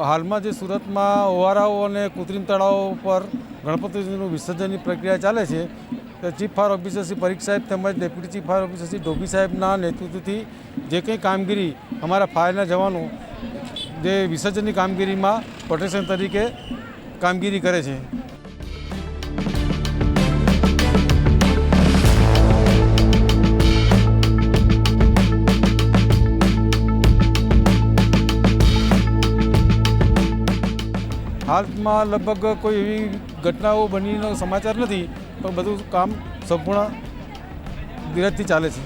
હાલમાં જે સુરતમાં ઓવારાઓ અને કૃત્રિમ તળાવો પર ગણપતિનું વિસર્જનની પ્રક્રિયા ચાલે છે, તો chief fire officer Shri Parikh સાહેબ તેમજ deputy chief fire officer Shri Dobi સાહેબના નેતૃત્વથી જે કંઈ કામગીરી અમારા ફાયરના જવાનો જે વિસર્જનની કામગીરીમાં પ્રોટેક્શન તરીકે કામગીરી કરે છે. હાલમાં લગભગ કોઈ એવી ઘટનાઓ બનીનો સમાચાર નથી, પણ બધું કામ સંપૂર્ણ ધીરજથી ચાલે છે.